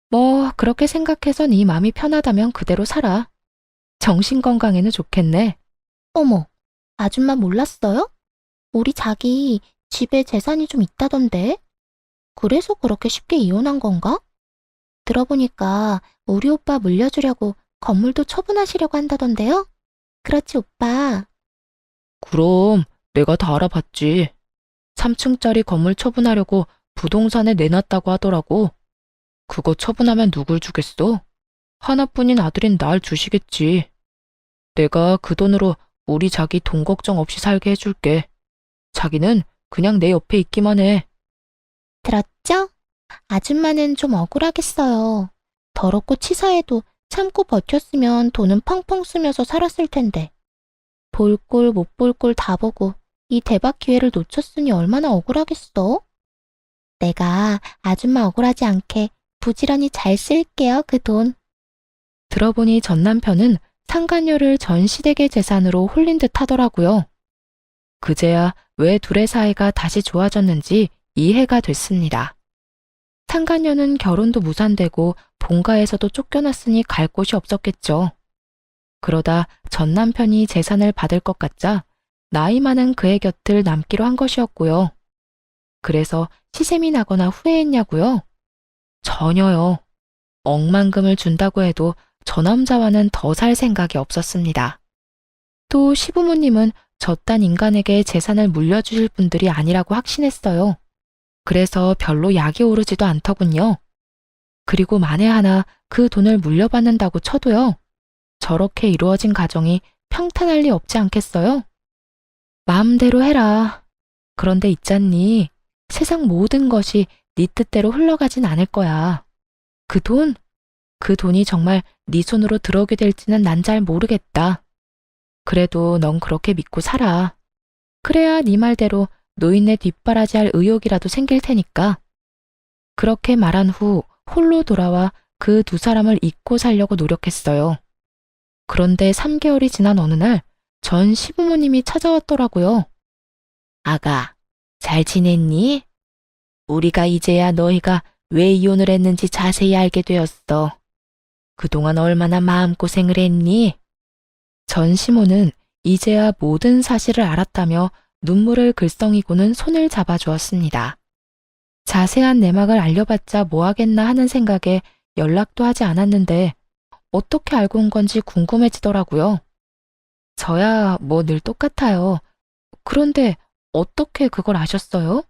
뭐 그렇게 생각해서 네 맘이 편하다면 그대로 살아. 정신 건강에는 좋겠네. 어머, 아줌마 몰랐어요? 우리 자기 집에 재산이 좀 있다던데. 그래서 그렇게 쉽게 이혼한 건가? 들어보니까 우리 오빠 물려주려고 건물도 처분하시려고 한다던데요? 그렇지, 오빠. 그럼 내가 다 알아봤지. 3층짜리 건물 처분하려고 부동산에 내놨다고 하더라고. 그거 처분하면 누굴 주겠어? 하나뿐인 아들인 날 주시겠지. 내가 그 돈으로 우리 자기 돈 걱정 없이 살게 해줄게. 자기는 그냥 내 옆에 있기만 해. 들었죠? 아줌마는 좀 억울하겠어요. 더럽고 치사해도 참고 버텼으면 돈은 펑펑 쓰면서 살았을 텐데. 볼 꼴 못 볼 꼴 다 보고 이 대박 기회를 놓쳤으니 얼마나 억울하겠어? 내가 아줌마 억울하지 않게 부지런히 잘 쓸게요, 그 돈. 들어보니 전 남편은 상간녀를 전 시댁의 재산으로 홀린 듯 하더라고요. 그제야 왜 둘의 사이가 다시 좋아졌는지 이해가 됐습니다. 상간녀는 결혼도 무산되고 본가에서도 쫓겨났으니 갈 곳이 없었겠죠. 그러다 전 남편이 재산을 받을 것 같자 나이 많은 그의 곁을 남기로 한 것이었고요. 그래서 시샘이 나거나 후회했냐고요? 전혀요. 억만금을 준다고 해도 저 남자와는 더 살 생각이 없었습니다. 또 시부모님은 저딴 인간에게 재산을 물려주실 분들이 아니라고 확신했어요. 그래서 별로 약이 오르지도 않더군요. 그리고 만에 하나 그 돈을 물려받는다고 쳐도요. 저렇게 이루어진 가정이 평탄할 리 없지 않겠어요? 마음대로 해라. 그런데 있잖니. 세상 모든 것이 네 뜻대로 흘러가진 않을 거야. 그 돈이 정말 네 손으로 들어오게 될지는 난 잘 모르겠다. 그래도 넌 그렇게 믿고 살아. 그래야 네 말대로 노인네 뒷바라지 할 의욕이라도 생길 테니까. 그렇게 말한 후 홀로 돌아와 그 두 사람을 잊고 살려고 노력했어요. 그런데 3개월이 지난 어느 날 전 시부모님이 찾아왔더라고요. 아가, 잘 지냈니? 우리가 이제야 너희가 왜 이혼을 했는지 자세히 알게 되었어. 그동안 얼마나 마음고생을 했니? 전 시모는 이제야 모든 사실을 알았다며 눈물을 글썽이고는 손을 잡아주었습니다. 자세한 내막을 알려봤자 뭐하겠나 하는 생각에 연락도 하지 않았는데 어떻게 알고 온 건지 궁금해지더라고요. 저야 뭐 늘 똑같아요. 그런데 어떻게 그걸 아셨어요?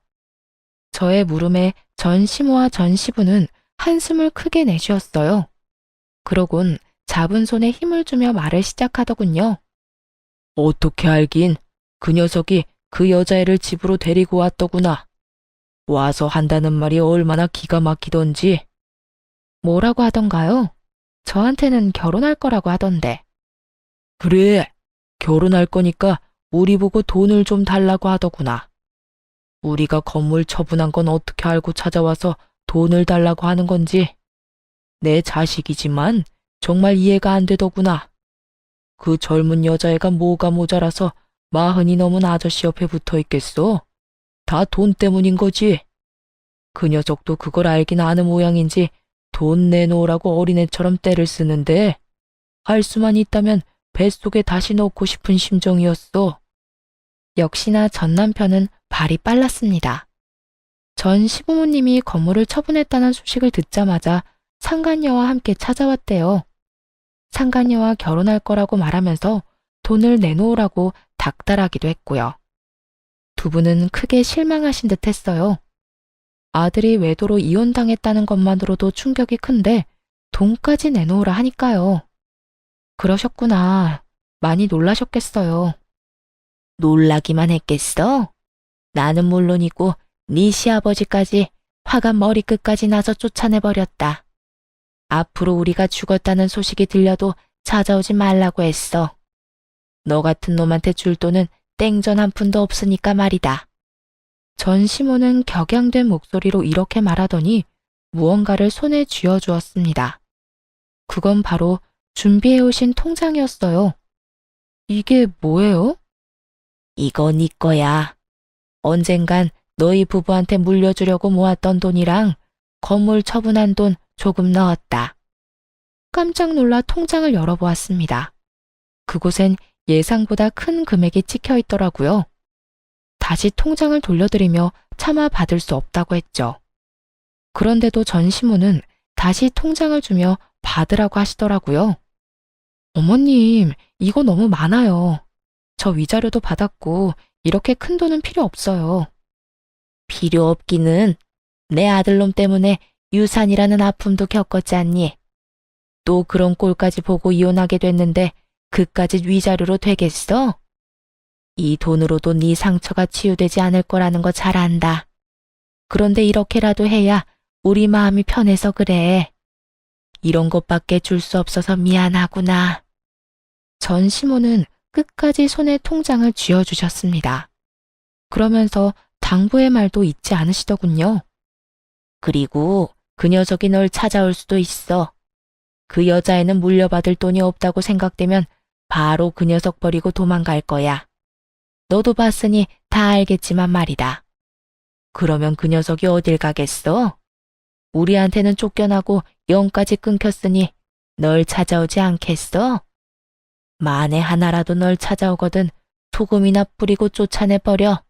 저의 물음에 전 시모와 전 시부는 한숨을 크게 내쉬었어요. 그러곤 잡은 손에 힘을 주며 말을 시작하더군요. 어떻게 알긴 그 녀석이 그 여자애를 집으로 데리고 왔더구나. 와서 한다는 말이 얼마나 기가 막히던지. 뭐라고 하던가요? 저한테는 결혼할 거라고 하던데. 그래, 결혼할 거니까 우리 보고 돈을 좀 달라고 하더구나. 우리가 건물 처분한 건 어떻게 알고 찾아와서 돈을 달라고 하는 건지. 내 자식이지만 정말 이해가 안 되더구나. 그 젊은 여자애가 뭐가 모자라서 40이 넘은 아저씨 옆에 붙어 있겠어? 다 돈 때문인 거지. 그 녀석도 그걸 알긴 아는 모양인지 돈 내놓으라고 어린애처럼 떼를 쓰는데 할 수만 있다면 뱃속에 다시 넣고 싶은 심정이었어. 역시나 전 남편은 발이 빨랐습니다. 전 시부모님이 건물을 처분했다는 소식을 듣자마자 상간녀와 함께 찾아왔대요. 상간녀와 결혼할 거라고 말하면서 돈을 내놓으라고 닥달하기도 했고요. 두 분은 크게 실망하신 듯 했어요. 아들이 외도로 이혼당했다는 것만으로도 충격이 큰데 돈까지 내놓으라 하니까요. 그러셨구나. 많이 놀라셨겠어요. 놀라기만 했겠어? 나는 물론이고 네 시아버지까지 화가 머리끝까지 나서 쫓아내버렸다. 앞으로 우리가 죽었다는 소식이 들려도 찾아오지 말라고 했어. 너 같은 놈한테 줄 돈은 땡전 한 푼도 없으니까 말이다. 전 시모는 격양된 목소리로 이렇게 말하더니 무언가를 손에 쥐어주었습니다. 그건 바로 준비해오신 통장이었어요. 이게 뭐예요? 이거 네 거야. 언젠간 너희 부부한테 물려주려고 모았던 돈이랑 건물 처분한 돈 조금 넣었다. 깜짝 놀라 통장을 열어보았습니다. 그곳엔 예상보다 큰 금액이 찍혀 있더라고요. 다시 통장을 돌려드리며 차마 받을 수 없다고 했죠. 그런데도 전 시모는 다시 통장을 주며 받으라고 하시더라고요. 어머님, 이거 너무 많아요. 저 위자료도 받았고 이렇게 큰 돈은 필요 없어요. 필요 없기는 내 아들놈 때문에 유산이라는 아픔도 겪었지 않니? 또 그런 꼴까지 보고 이혼하게 됐는데 그까짓 위자료로 되겠어? 이 돈으로도 네 상처가 치유되지 않을 거라는 거 잘 안다. 그런데 이렇게라도 해야 우리 마음이 편해서 그래. 이런 것밖에 줄 수 없어서 미안하구나. 전 시모는 끝까지 손에 통장을 쥐어주셨습니다. 그러면서 당부의 말도 잊지 않으시더군요. 그리고 그 녀석이 널 찾아올 수도 있어. 그 여자애는 물려받을 돈이 없다고 생각되면 바로 그 녀석 버리고 도망갈 거야. 너도 봤으니 다 알겠지만 말이다. 그러면 그 녀석이 어딜 가겠어? 우리한테는 쫓겨나고 영까지 끊겼으니 널 찾아오지 않겠어? 만에 하나라도 널 찾아오거든 소금이나 뿌리고 쫓아내버려.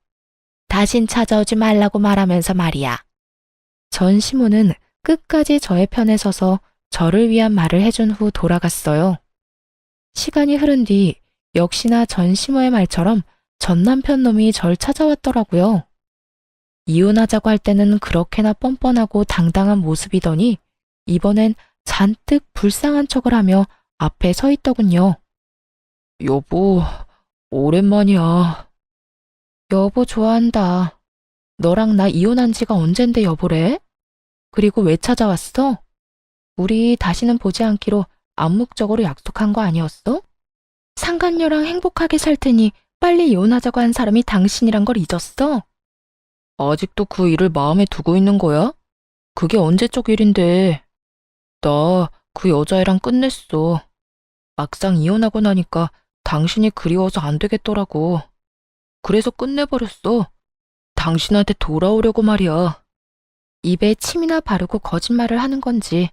다신 찾아오지 말라고 말하면서 말이야. 전 시모는 끝까지 저의 편에 서서 저를 위한 말을 해준 후 돌아갔어요. 시간이 흐른 뒤 역시나 전 시모의 말처럼 전 남편 놈이 절 찾아왔더라고요. 이혼하자고 할 때는 그렇게나 뻔뻔하고 당당한 모습이더니 이번엔 잔뜩 불쌍한 척을 하며 앞에 서 있더군요. 여보, 오랜만이야. 여보 좋아한다. 너랑 나 이혼한 지가 언젠데 여보래? 그리고 왜 찾아왔어? 우리 다시는 보지 않기로 암묵적으로 약속한 거 아니었어? 상간녀랑 행복하게 살 테니 빨리 이혼하자고 한 사람이 당신이란 걸 잊었어? 아직도 그 일을 마음에 두고 있는 거야? 그게 언제적 일인데. 나 그 여자애랑 끝냈어. 막상 이혼하고 나니까 당신이 그리워서 안 되겠더라고. 그래서 끝내버렸어. 당신한테 돌아오려고 말이야. 입에 침이나 바르고 거짓말을 하는 건지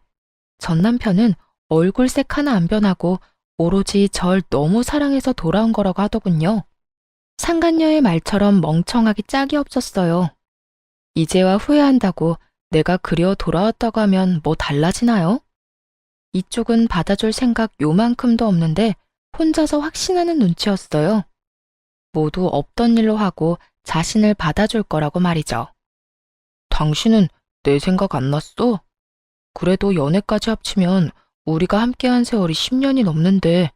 전 남편은 얼굴색 하나 안 변하고 오로지 절 너무 사랑해서 돌아온 거라고 하더군요. 상간녀의 말처럼 멍청하기 짝이 없었어요. 이제와 후회한다고 내가 그리워 돌아왔다고 하면 뭐 달라지나요? 이쪽은 받아줄 생각 요만큼도 없는데 혼자서 확신하는 눈치였어요. 모두 없던 일로 하고 자신을 받아줄 거라고 말이죠. 당신은 내 생각 안 났어? 그래도 연애까지 합치면 우리가 함께한 세월이 10년이 넘는데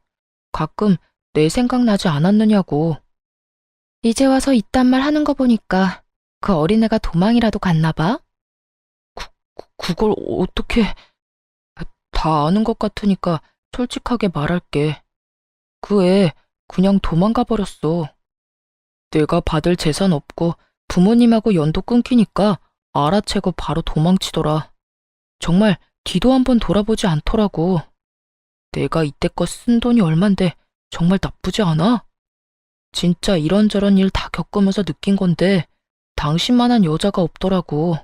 가끔 내 생각나지 않았느냐고. 이제 와서 이딴 말 하는 거 보니까 그 어린애가 도망이라도 갔나 봐? 그걸 어떻게... 다 아는 것 같으니까 솔직하게 말할게. 그 애 그냥 도망가 버렸어. 내가 받을 재산 없고 부모님하고 연도 끊기니까 알아채고 바로 도망치더라. 정말 뒤도 한번 돌아보지 않더라고. 내가 이때껏 쓴 돈이 얼만데 정말 나쁘지 않아? 진짜 이런저런 일 다 겪으면서 느낀 건데 당신만한 여자가 없더라고.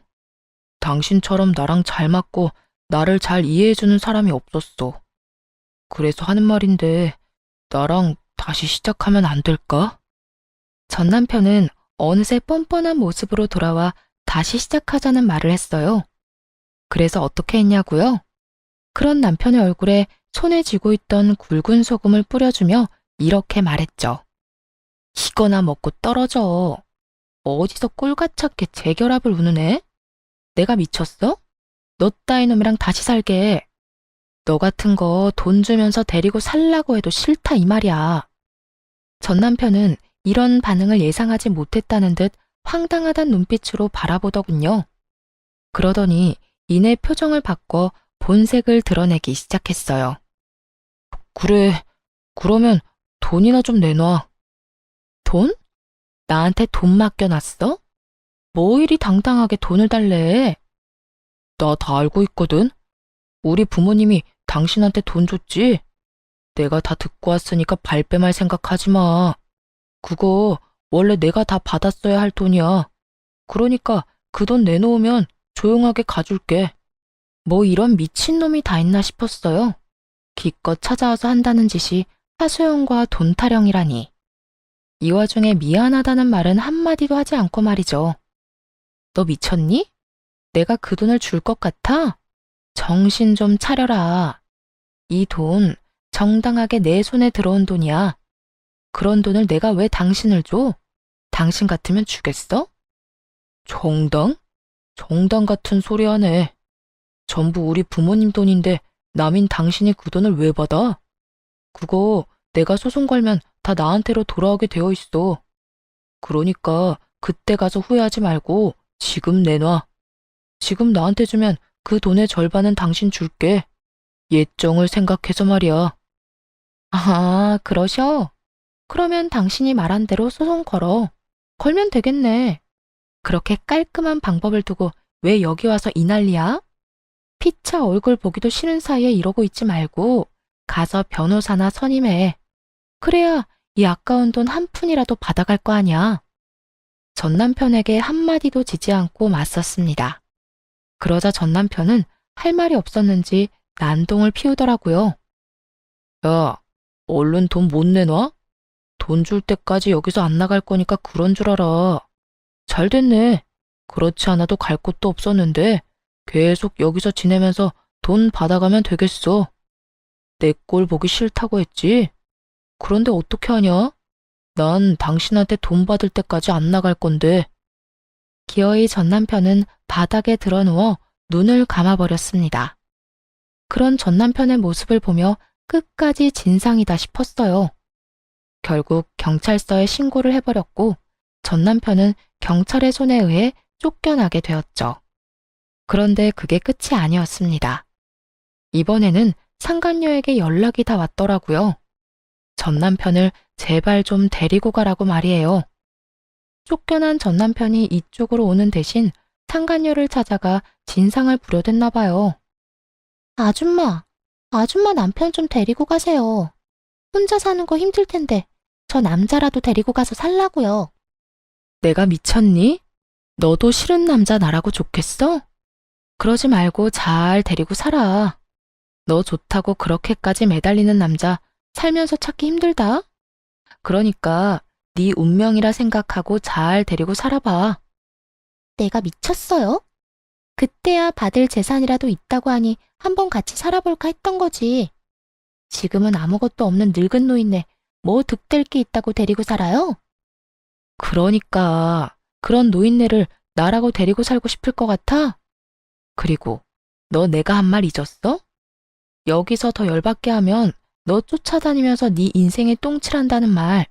당신처럼 나랑 잘 맞고 나를 잘 이해해주는 사람이 없었어. 그래서 하는 말인데 나랑 다시 시작하면 안 될까? 전 남편은 어느새 뻔뻔한 모습으로 돌아와 다시 시작하자는 말을 했어요. 그래서 어떻게 했냐고요? 그런 남편의 얼굴에 손에 쥐고 있던 굵은 소금을 뿌려주며 이렇게 말했죠. 이거나 먹고 떨어져. 어디서 꿀같았게 재결합을 우는애? 내가 미쳤어? 너 따위 놈이랑 다시 살게. 너 같은 거 돈 주면서 데리고 살라고 해도 싫다 이 말이야. 전 남편은 이런 반응을 예상하지 못했다는 듯 황당하단 눈빛으로 바라보더군요. 그러더니 이내 표정을 바꿔 본색을 드러내기 시작했어요. 그래, 그러면 돈이나 좀 내놔. 돈? 나한테 돈 맡겨놨어? 뭐 이리 당당하게 돈을 달래? 나 다 알고 있거든. 우리 부모님이 당신한테 돈 줬지? 내가 다 듣고 왔으니까 발뺌할 생각하지 마. 그거 원래 내가 다 받았어야 할 돈이야. 그러니까 그 돈 내놓으면 조용하게 가줄게. 뭐 이런 미친놈이 다 있나 싶었어요. 기껏 찾아와서 한다는 짓이 하소연과 돈 타령이라니. 이 와중에 미안하다는 말은 한마디도 하지 않고 말이죠. 너 미쳤니? 내가 그 돈을 줄 것 같아? 정신 좀 차려라. 이 돈 정당하게 내 손에 들어온 돈이야. 그런 돈을 내가 왜 당신을 줘? 당신 같으면 주겠어? 정당? 정당 같은 소리 하네. 전부 우리 부모님 돈인데 남인 당신이 그 돈을 왜 받아? 그거 내가 소송 걸면 다 나한테로 돌아오게 되어 있어. 그러니까 그때 가서 후회하지 말고 지금 내놔. 지금 나한테 주면 그 돈의 절반은 당신 줄게. 예정을 생각해서 말이야. 아, 그러셔? 그러면 당신이 말한 대로 소송 걸어. 걸면 되겠네. 그렇게 깔끔한 방법을 두고 왜 여기 와서 이 난리야? 피차 얼굴 보기도 싫은 사이에 이러고 있지 말고 가서 변호사나 선임해. 그래야 이 아까운 돈 한 푼이라도 받아갈 거 아니야. 전 남편에게 한마디도 지지 않고 맞섰습니다. 그러자 전 남편은 할 말이 없었는지 난동을 피우더라고요. 야, 얼른 돈 못 내놔? 돈 줄 때까지 여기서 안 나갈 거니까 그런 줄 알아. 잘 됐네. 그렇지 않아도 갈 곳도 없었는데 계속 여기서 지내면서 돈 받아가면 되겠어. 내 꼴 보기 싫다고 했지? 그런데 어떻게 하냐? 난 당신한테 돈 받을 때까지 안 나갈 건데. 기어이 전 남편은 바닥에 드러누워 눈을 감아버렸습니다. 그런 전 남편의 모습을 보며 끝까지 진상이다 싶었어요. 결국 경찰서에 신고를 해버렸고 전 남편은 경찰의 손에 의해 쫓겨나게 되었죠. 그런데 그게 끝이 아니었습니다. 이번에는 상간녀에게 연락이 다 왔더라고요. 전 남편을 제발 좀 데리고 가라고 말이에요. 쫓겨난 전 남편이 이쪽으로 오는 대신 상간녀를 찾아가 진상을 부려댔나 봐요. 아줌마 남편 좀 데리고 가세요. 혼자 사는 거 힘들 텐데 저 남자라도 데리고 가서 살라고요. 내가 미쳤니? 너도 싫은 남자 나라고 좋겠어? 그러지 말고 잘 데리고 살아. 너 좋다고 그렇게까지 매달리는 남자 살면서 찾기 힘들다. 그러니까 네 운명이라 생각하고 잘 데리고 살아봐. 내가 미쳤어요? 그때야 받을 재산이라도 있다고 하니 한번 같이 살아볼까 했던 거지. 지금은 아무것도 없는 늙은 노인네 뭐 득될 게 있다고 데리고 살아요? 그러니까 그런 노인네를 나라고 데리고 살고 싶을 것 같아? 그리고 너 내가 한 말 잊었어? 여기서 더 열받게 하면 너 쫓아다니면서 네 인생에 똥칠한다는 말.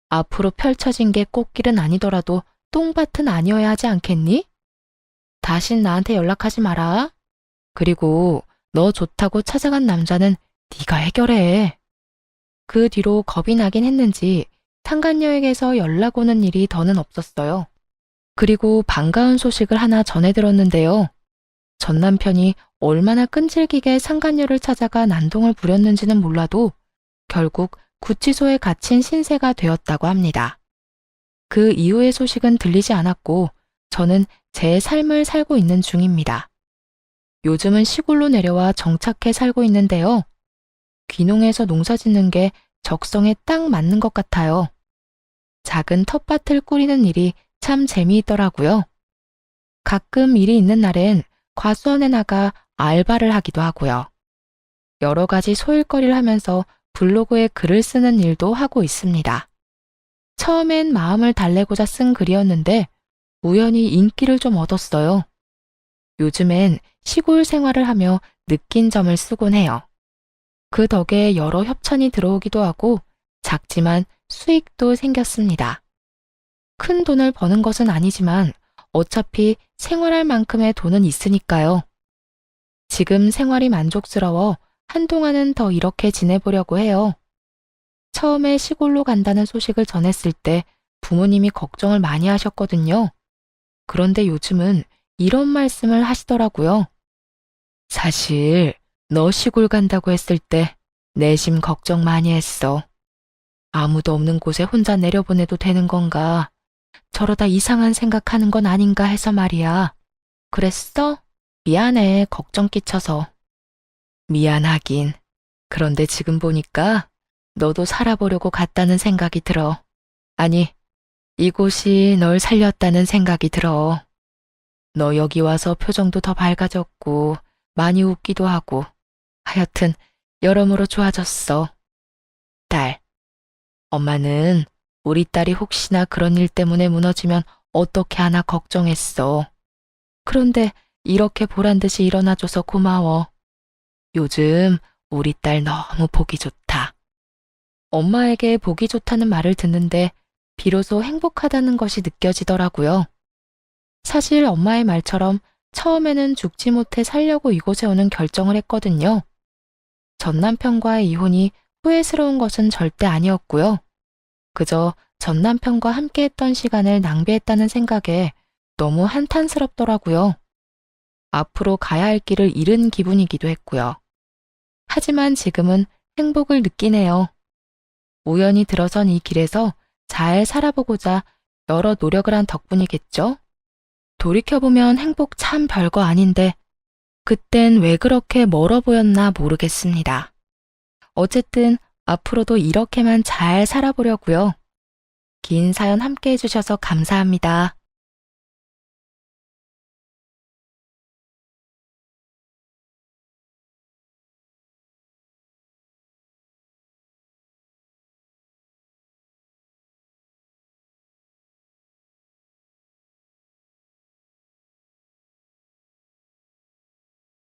앞으로 펼쳐진 게 꽃길은 아니더라도 똥밭은 아니어야 하지 않겠니? 다신 나한테 연락하지 마라. 그리고 너 좋다고 찾아간 남자는 네가 해결해. 그 뒤로 겁이 나긴 했는지 상간녀에게서 연락 오는 일이 더는 없었어요. 그리고 반가운 소식을 하나 전해 들었는데요. 전 남편이 얼마나 끈질기게 상간녀를 찾아가 난동을 부렸는지는 몰라도 결국 구치소에 갇힌 신세가 되었다고 합니다. 그 이후의 소식은 들리지 않았고 저는 제 삶을 살고 있는 중입니다. 요즘은 시골로 내려와 정착해 살고 있는데요. 귀농해서 농사 짓는 게 적성에 딱 맞는 것 같아요. 작은 텃밭을 꾸리는 일이 참 재미있더라고요. 가끔 일이 있는 날엔 과수원에 나가 알바를 하기도 하고요. 여러 가지 소일거리를 하면서 블로그에 글을 쓰는 일도 하고 있습니다. 처음엔 마음을 달래고자 쓴 글이었는데 우연히 인기를 좀 얻었어요. 요즘엔 시골 생활을 하며 느낀 점을 쓰곤 해요. 그 덕에 여러 협찬이 들어오기도 하고 작지만 수익도 생겼습니다. 큰 돈을 버는 것은 아니지만 어차피 생활할 만큼의 돈은 있으니까요. 지금 생활이 만족스러워 한동안은 더 이렇게 지내보려고 해요. 처음에 시골로 간다는 소식을 전했을 때 부모님이 걱정을 많이 하셨거든요. 그런데 요즘은 이런 말씀을 하시더라고요. 사실 너 시골 간다고 했을 때 내심 걱정 많이 했어. 아무도 없는 곳에 혼자 내려보내도 되는 건가? 저러다 이상한 생각하는 건 아닌가 해서 말이야. 그랬어? 미안해, 걱정 끼쳐서. 미안하긴. 그런데 지금 보니까 너도 살아보려고 갔다는 생각이 들어. 아니, 이곳이 널 살렸다는 생각이 들어. 너 여기 와서 표정도 더 밝아졌고 많이 웃기도 하고 하여튼 여러모로 좋아졌어. 딸, 엄마는 우리 딸이 혹시나 그런 일 때문에 무너지면 어떻게 하나 걱정했어. 그런데 이렇게 보란듯이 일어나줘서 고마워. 요즘 우리 딸 너무 보기 좋다. 엄마에게 보기 좋다는 말을 듣는데 비로소 행복하다는 것이 느껴지더라고요. 사실 엄마의 말처럼 처음에는 죽지 못해 살려고 이곳에 오는 결정을 했거든요. 전 남편과의 이혼이 후회스러운 것은 절대 아니었고요. 그저 전 남편과 함께 했던 시간을 낭비했다는 생각에 너무 한탄스럽더라고요. 앞으로 가야 할 길을 잃은 기분이기도 했고요. 하지만 지금은 행복을 느끼네요. 우연히 들어선 이 길에서 잘 살아보고자 여러 노력을 한 덕분이겠죠? 돌이켜보면 행복 참 별거 아닌데 그땐 왜 그렇게 멀어 보였나 모르겠습니다. 어쨌든 앞으로도 이렇게만 잘 살아보려고요. 긴 사연 함께 해주셔서 감사합니다.